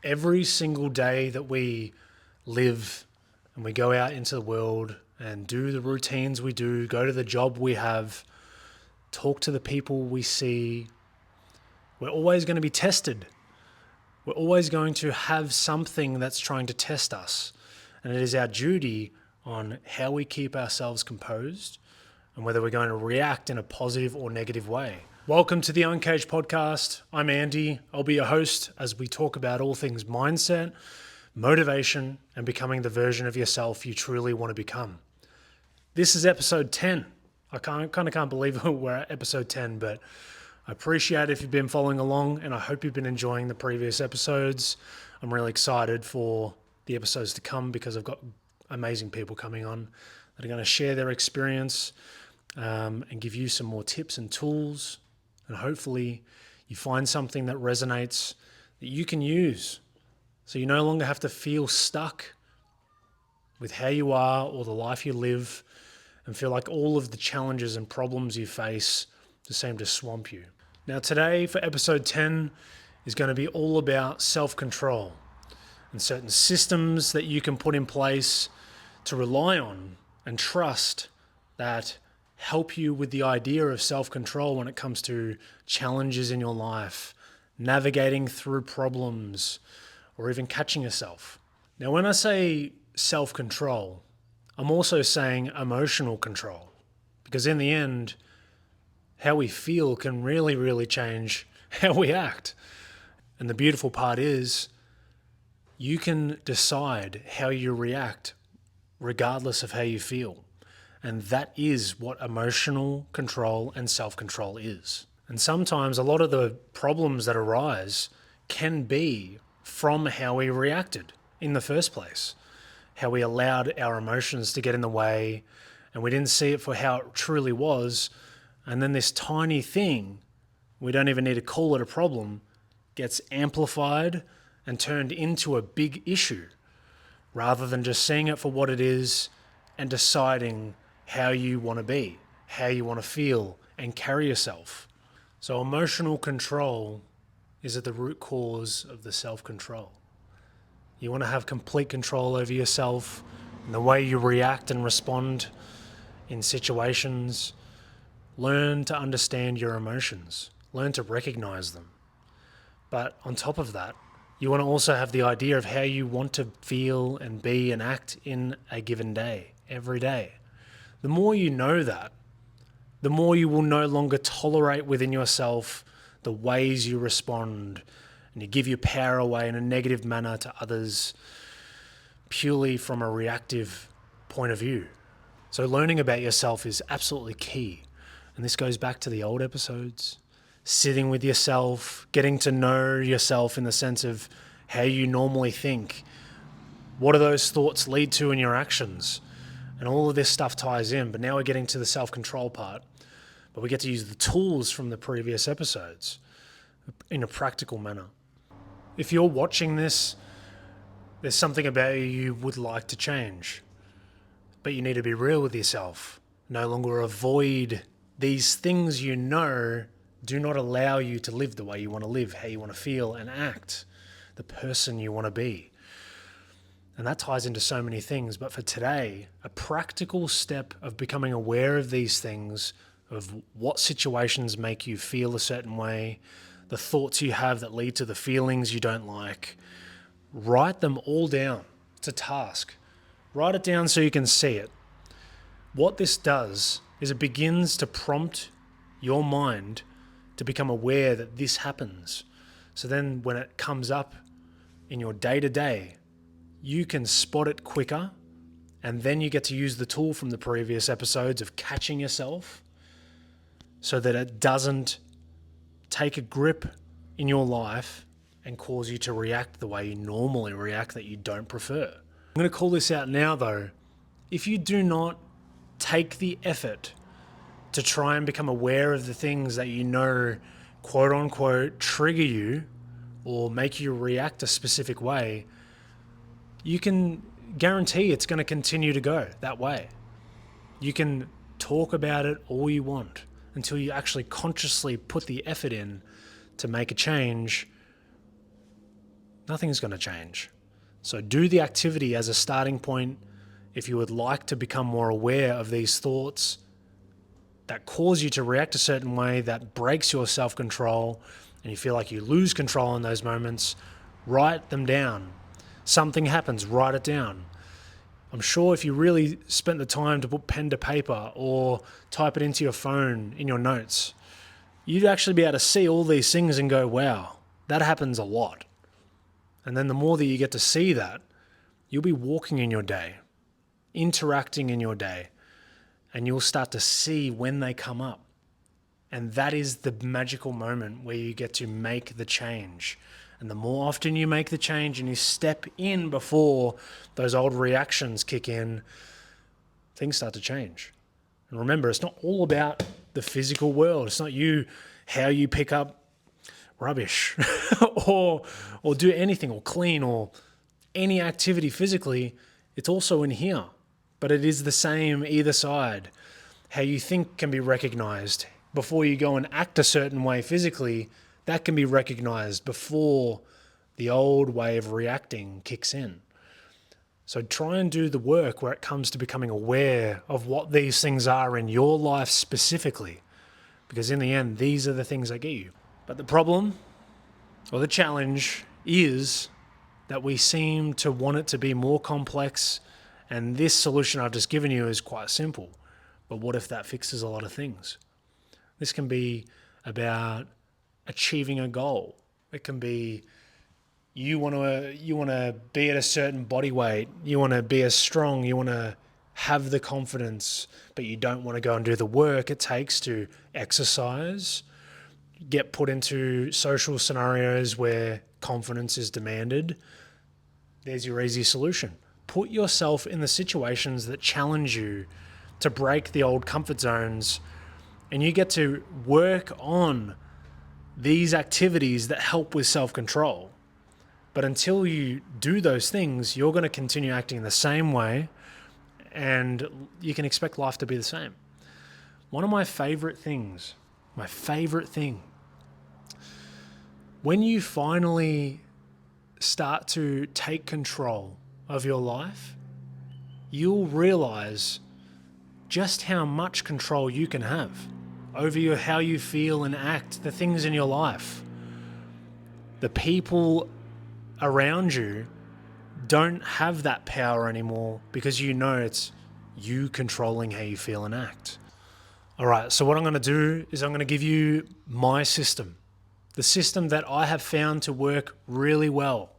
every single day that we live and we go out into the world and do the routines we do, go to the job we have, talk to the people we see, we're always going to be tested. We're always going to have something that's trying to test us. And it is our duty on how we keep ourselves composed and whether we're going to react in a positive or negative way. Welcome to the Uncaged podcast. I'm Andy. I'll be your host as we talk about all things mindset, motivation, and becoming the version of yourself you truly want to become. This is episode 10. I kind of can't believe we're at episode 10, but I appreciate if you've been following along, and I hope you've been enjoying the previous episodes. I'm really excited for the episodes to come because I've got amazing people coming on that are going to share their experience and give you some more tips and tools. And hopefully you find something that resonates that you can use so you no longer have to feel stuck with how you are or the life you live and feel like all of the challenges and problems you face just seem to swamp you. Now today for episode 10 is going to be all about self-control and certain systems that you can put in place to rely on and trust that help you with the idea of self-control when it comes to challenges in your life, navigating through problems, or even catching yourself. Now, when I say self-control, I'm also saying emotional control, because in the end, how we feel can really, really change how we act. And the beautiful part is you can decide how you react regardless of how you feel. And that is what emotional control and self-control is. And sometimes a lot of the problems that arise can be from how we reacted in the first place, how we allowed our emotions to get in the way and we didn't see it for how it truly was. And then this tiny thing, we don't even need to call it a problem, gets amplified and turned into a big issue rather than just seeing it for what it is and deciding how you want to be, how you want to feel and carry yourself. So emotional control is at the root cause of the self-control. You want to have complete control over yourself and the way you react and respond in situations. Learn to understand your emotions. Learn to recognize them. But on top of that, you want to also have the idea of how you want to feel and be and act in a given day, every day. The more you know that, the more you will no longer tolerate within yourself the ways you respond and you give your power away in a negative manner to others purely from a reactive point of view. So learning about yourself is absolutely key. And this goes back to the old episodes, sitting with yourself, getting to know yourself in the sense of how you normally think. What do those thoughts lead to in your actions? And all of this stuff ties in, but now we're getting to the self-control part. But we get to use the tools from the previous episodes in a practical manner. If you're watching this, there's something about you would like to change. But you need to be real with yourself. No longer avoid these things you know do not allow you to live the way you want to live, how you want to feel and act, the person you want to be. And that ties into so many things. But for today, a practical step of becoming aware of these things, of what situations make you feel a certain way, the thoughts you have that lead to the feelings you don't like, write them all down. It's a task. Write it down so you can see it. What this does is it begins to prompt your mind to become aware that this happens. So then when it comes up in your day-to-day, you can spot it quicker, and then you get to use the tool from the previous episodes of catching yourself so that it doesn't take a grip in your life and cause you to react the way you normally react that you don't prefer. I'm going to call this out now though. If you do not take the effort to try and become aware of the things that you know, quote unquote, trigger you or make you react a specific way, you can guarantee it's going to continue to go that way. You can talk about it all you want until you actually consciously put the effort in to make a change Nothing's going to change. So do the activity as a starting point if you would like to become more aware of these thoughts that cause you to react a certain way, that breaks your self-control, and you feel like you lose control in those moments. Write them down. Something happens, write it down. I'm sure if you really spent the time to put pen to paper or type it into your phone in your notes, you'd actually be able to see all these things and go, wow, that happens a lot. And then the more that you get to see that, you'll be walking in your day, interacting in your day, and you'll start to see when they come up. And that is the magical moment where you get to make the change. And the more often you make the change and you step in before those old reactions kick in, things start to change. And remember, it's not all about the physical world. It's not how you pick up rubbish or do anything or clean or any activity physically. It's also in here, but it is the same either side. How you think can be recognized before you go and act a certain way physically. That can be recognized before the old way of reacting kicks in. So try and do the work where it comes to becoming aware of what these things are in your life specifically, because in the end, these are the things that get you. But the problem or the challenge is that we seem to want it to be more complex, and this solution I've just given you is quite simple. But what if that fixes a lot of things? This can be about achieving a goal. It can be you want to be at a certain body weight, you want to be as strong, you want to have the confidence, but you don't want to go and do the work it takes to exercise, get put into social scenarios where confidence is demanded. There's your easy solution. Put yourself in the situations that challenge you to break the old comfort zones, and you get to work on these activities that help with self-control. But until you do those things, you're going to continue acting the same way, and you can expect life to be the same. One of my favorite thing, when you finally start to take control of your life, you'll realize just how much control you can have over how you feel and act, the things in your life. The people around you don't have that power anymore because you know it's you controlling how you feel and act. All right, so what I'm going to do is I'm going to give you my system, the system that I have found to work really well.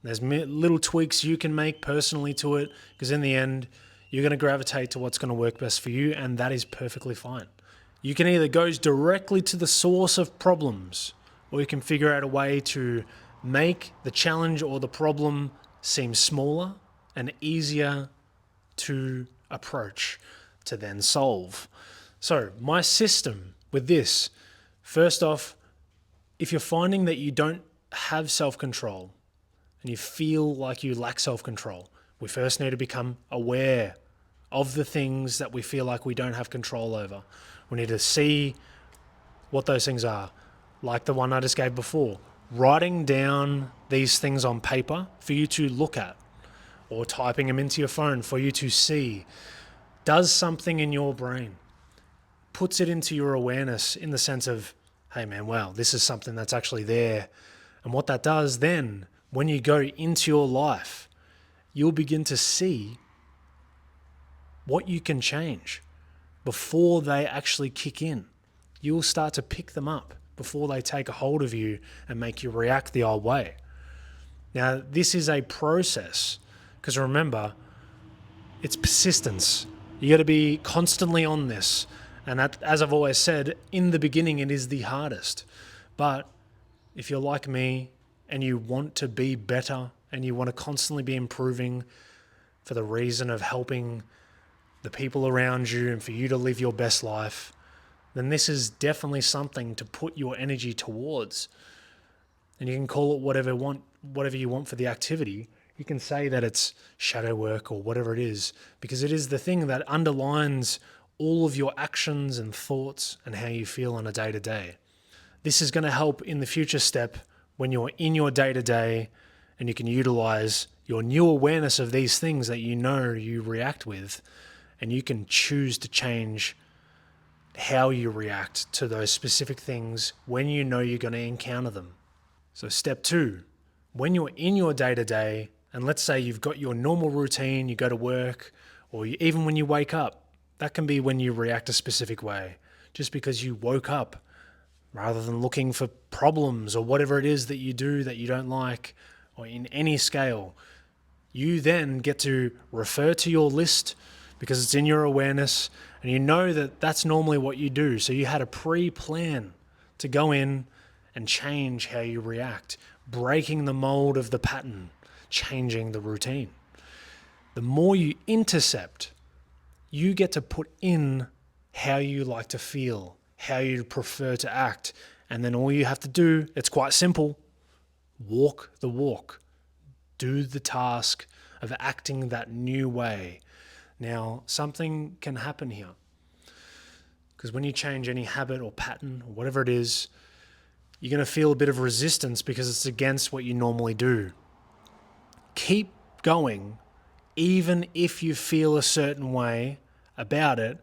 There's little tweaks you can make personally to it, because in the end, you're going to gravitate to what's going to work best for you, and that is perfectly fine. You can either go directly to the source of problems, or you can figure out a way to make the challenge or the problem seem smaller and easier to approach, to then solve. So my system with this, first off, if you're finding that you don't have self-control and you feel like you lack self-control, we first need to become aware of the things that we feel like we don't have control over. We need to see what those things are, like the one I just gave before. Writing down these things on paper for you to look at, or typing them into your phone for you to see, does something in your brain. Puts it into your awareness in the sense of, hey man, wow, this is something that's actually there. And what that does then, when you go into your life, you'll begin to see what you can change before they actually kick in. You'll start to pick them up before they take a hold of you and make you react the old way. Now, this is a process, because remember, it's persistence. You got to be constantly on this. And that, as I've always said, in the beginning, it is the hardest. But if you're like me and you want to be better and you want to constantly be improving for the reason of helping the people around you and for you to live your best life, then this is definitely something to put your energy towards. And you can call it whatever you want for the activity. You can say that it's shadow work or whatever it is, because it is the thing that underlines all of your actions and thoughts and how you feel on a day-to-day. This is going to help in the future step when you're in your day-to-day and you can utilize your new awareness of these things that you know you react with, and you can choose to change how you react to those specific things when you know you're going to encounter them. So step 2, when you're in your day-to-day, and let's say you've got your normal routine, you go to work, or even when you wake up, that can be when you react a specific way, just because you woke up, rather than looking for problems or whatever it is that you do that you don't like, or in any scale. You then get to refer to your list because it's in your awareness, and you know that that's normally what you do. So you had a pre-plan to go in and change how you react, breaking the mold of the pattern, changing the routine. The more you intercept, you get to put in how you like to feel, how you prefer to act. And then all you have to do, it's quite simple, walk the walk. Do the task of acting that new way. Now, something can happen here. Because when you change any habit or pattern or whatever it is, you're going to feel a bit of resistance because it's against what you normally do. Keep going, even if you feel a certain way about it,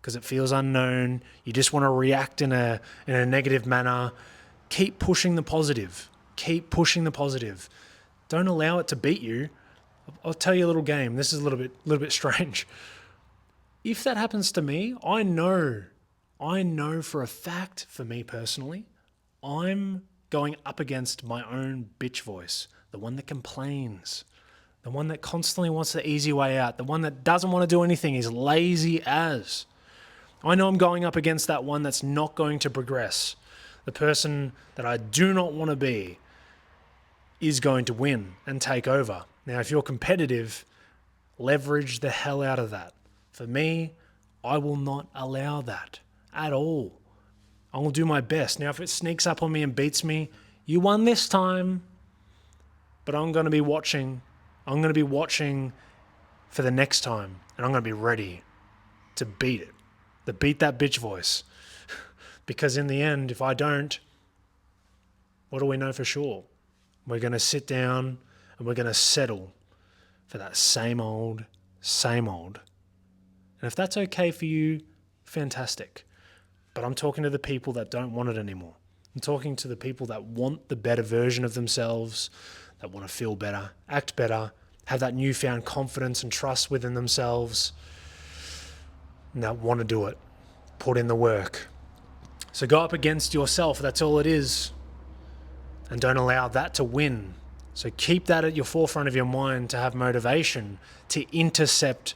because it feels unknown. You just want to react in a negative manner. Keep pushing the positive. Keep pushing the positive. Don't allow it to beat you. I'll tell you a little game. This is a little bit strange. If that happens to me, I know for a fact, for me personally, I'm going up against my own bitch voice, the one that complains, the one that constantly wants the easy way out, the one that doesn't want to do anything, is lazy as. I know I'm going up against that one that's not going to progress. The person that I do not want to be is going to win and take over. Now, if you're competitive, leverage the hell out of that. For me, I will not allow that at all. I will do my best. Now, if it sneaks up on me and beats me, you won this time, but I'm going to be watching. I'm going to be watching for the next time, and I'm going to be ready to beat it, to beat that bitch voice. Because in the end, if I don't, what do we know for sure? We're going to sit down and we're going to settle for that same old. And if that's okay for you, fantastic. But I'm talking to the people that don't want it anymore. I'm talking to the people that want the better version of themselves, that want to feel better, act better, have that newfound confidence and trust within themselves, and that want to do it, put in the work. So go up against yourself, that's all it is. And don't allow that to win. So keep that at your forefront of your mind to have motivation to intercept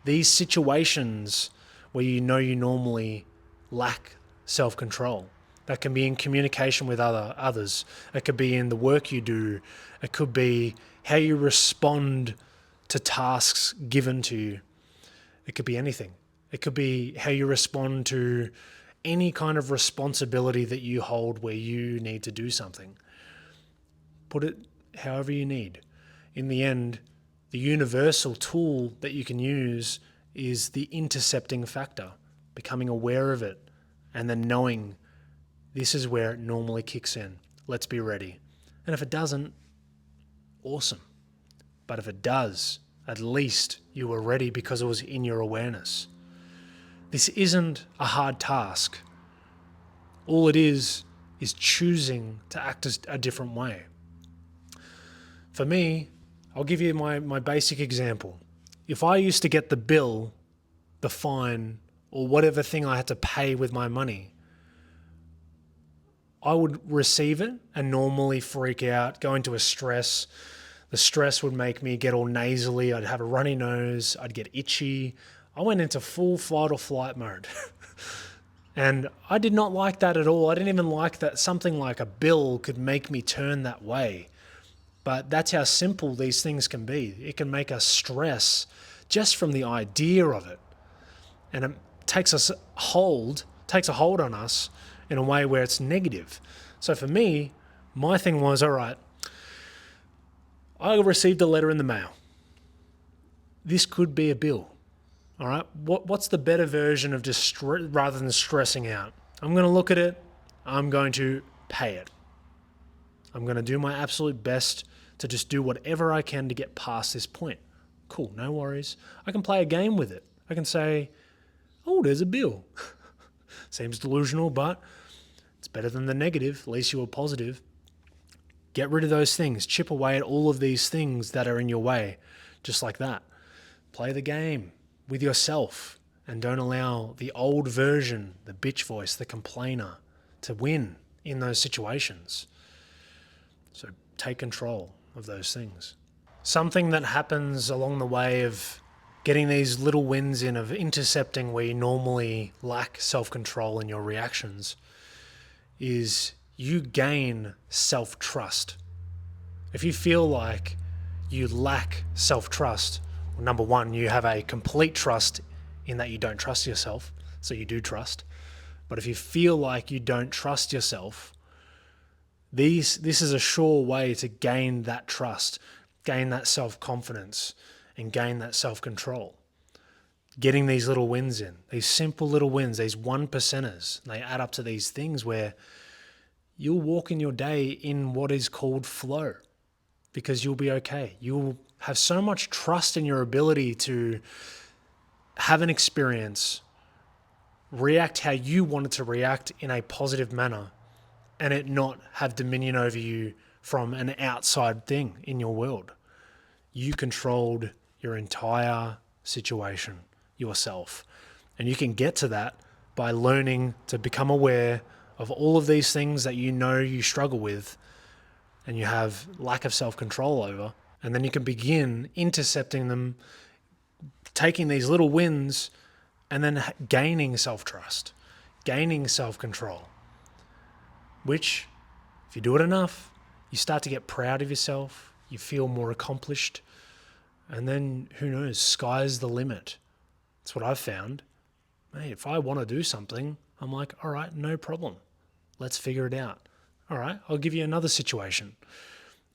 these situations where you know you normally lack self-control. That can be in communication with others. It could be in the work you do. It could be how you respond to tasks given to you. It could be anything. It could be how you respond to any kind of responsibility that you hold where you need to do something. Put it however you need. In the end, the universal tool that you can use is the intercepting factor, becoming aware of it, and then knowing this is where it normally kicks in. Let's be ready. And if it doesn't, awesome. But if it does, at least you were ready because it was in your awareness. This isn't a hard task. All it is choosing to act a different way. For me, I'll give you my basic example. If I used to get the bill, the fine, or whatever thing I had to pay with my money, I would receive it and normally freak out, go into a stress. The stress would make me get all nasally. I'd have a runny nose. I'd get itchy. I went into full fight or flight mode. And I did not like that at all. I didn't even like that something like a bill could make me turn that way. But that's how simple these things can be. It can make us stress just from the idea of it. And it takes a hold on us in a way where it's negative. So for me, my thing was, all right, I received a letter in the mail. This could be a bill. All right, what's the better version of just rather than stressing out? I'm going to look at it. I'm going to pay it. I'm going to do my absolute best to just do whatever I can to get past this point. Cool, no worries. I can play a game with it. I can say, oh, there's a bill. Seems delusional, but it's better than the negative. At least you were positive. Get rid of those things. Chip away at all of these things that are in your way. Just like that. Play the game with yourself and don't allow the old version, the bitch voice, the complainer, to win in those situations. So take control of those things. Something that happens along the way of getting these little wins in, of intercepting where you normally lack self-control in your reactions, is you gain self-trust. If you feel like you lack self-trust, well, number one, you have a complete trust in that you don't trust yourself, so you do trust. But if you feel like you don't trust yourself, this is a sure way to gain that trust, gain that self-confidence, and gain that self-control. Getting these little wins in, these simple little wins, these 1%ers, they add up to these things where you'll walk in your day in what is called flow, because you'll be okay. You'll have so much trust in your ability to have an experience, react how you wanted to react in a positive manner, and it not have dominion over you from an outside thing in your world. You controlled your entire situation yourself. And you can get to that by learning to become aware of all of these things that you know you struggle with and you have lack of self-control over. And then you can begin intercepting them, taking these little wins, and then gaining self-trust, gaining self-control, which, if you do it enough, you start to get proud of yourself, you feel more accomplished, and then, who knows, sky's the limit. That's what I've found. Hey, if I want to do something, I'm like, all right, no problem. Let's figure it out. All right, I'll give you another situation.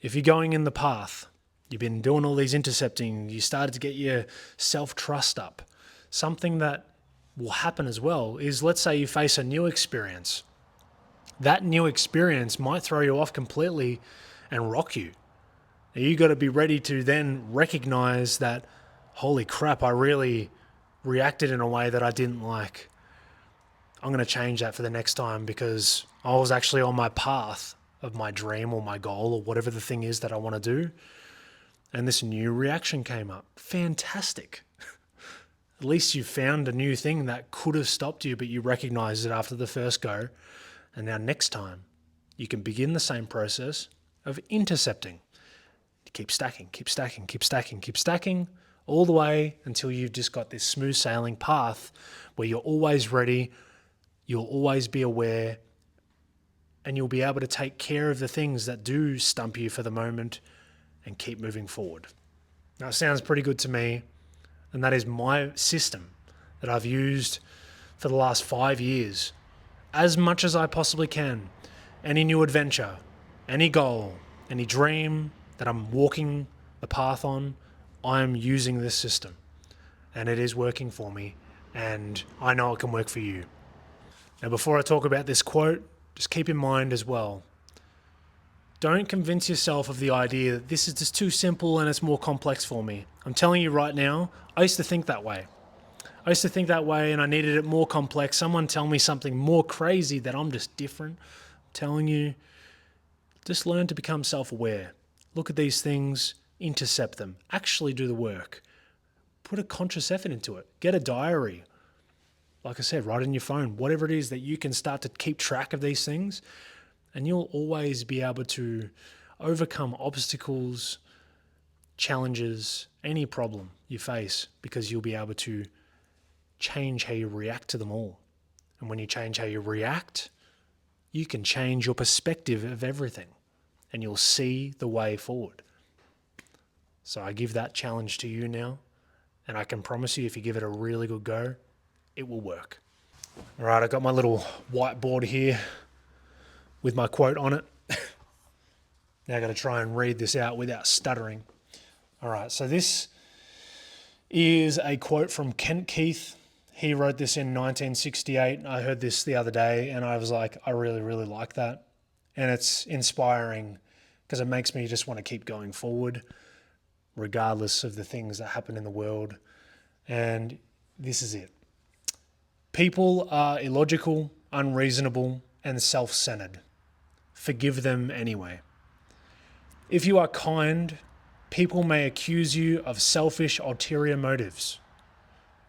If you're going in the path, you've been doing all these intercepting, you started to get your self-trust up. Something that will happen as well is, let's say you face a new experience. That new experience might throw you off completely and rock you. Now, you got to be ready to then recognize that, holy crap, I really reacted in a way that I didn't like. I'm going to change that for the next time, because I was actually on my path of my dream or my goal or whatever the thing is that I want to do. And this new reaction came up. Fantastic. At least you found a new thing that could have stopped you, but you recognized it after the first go. And now next time you can begin the same process of intercepting. Keep stacking, keep stacking, keep stacking, keep stacking, all the way until you've just got this smooth sailing path where you're always ready, you'll always be aware, and you'll be able to take care of the things that do stump you for the moment and keep moving forward. Now, it sounds pretty good to me, and that is my system that I've used for the last 5 years, as much as I possibly can. Any new adventure, any goal, any dream that I'm walking the path on, I'm using this system, and it is working for me, and I know it can work for you. Now, before I talk about this quote, just keep in mind as well, don't convince yourself of the idea that this is just too simple and it's more complex for me. I'm telling you right now, I used to think that way. I used to think that way and I needed it more complex. Someone tell me something more crazy that I'm just different. I'm telling you, just learn to become self-aware. Look at these things, intercept them, actually do the work. Put a conscious effort into it. Get a diary. Like I said, write in your phone, whatever it is that you can start to keep track of these things, and you'll always be able to overcome obstacles, challenges, any problem you face, because you'll be able to change how you react to them all. And when you change how you react, you can change your perspective of everything, and you'll see the way forward. So I give that challenge to you now, and I can promise you, if you give it a really good go, it will work. All right, I've got my little whiteboard here with my quote on it. Now I've got to try and read this out without stuttering. All right, so this is a quote from Kent Keith. He wrote this in 1968. I heard this the other day and I was like, I really, really like that. And it's inspiring because it makes me just want to keep going forward, regardless of the things that happen in the world. And this is it. People are illogical, unreasonable, and self-centered. Forgive them anyway. If you are kind, people may accuse you of selfish, ulterior motives.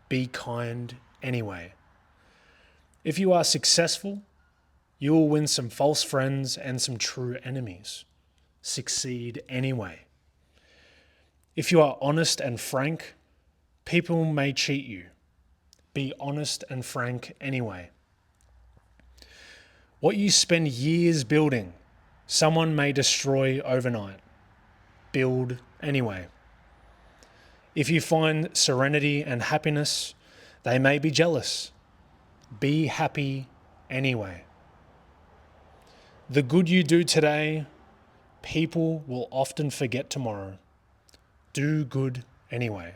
Be kind anyway. If you are successful, you will win some false friends and some true enemies. Succeed anyway. If you are honest and frank, people may cheat you. Be honest and frank anyway. What you spend years building, someone may destroy overnight. Build anyway. If you find serenity and happiness, they may be jealous. Be happy anyway. The good you do today, people will often forget tomorrow. Do good anyway.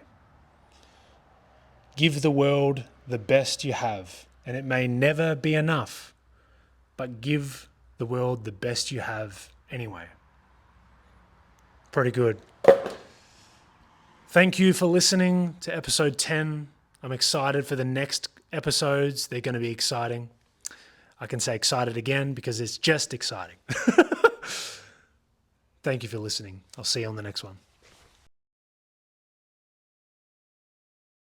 Give the world the best you have, and it may never be enough, but give the world the best you have anyway. Pretty good. Thank you for listening to episode 10. I'm excited for the next episodes. They're going to be exciting. I can say excited again because it's just exciting. Thank you for listening. I'll see you on the next one.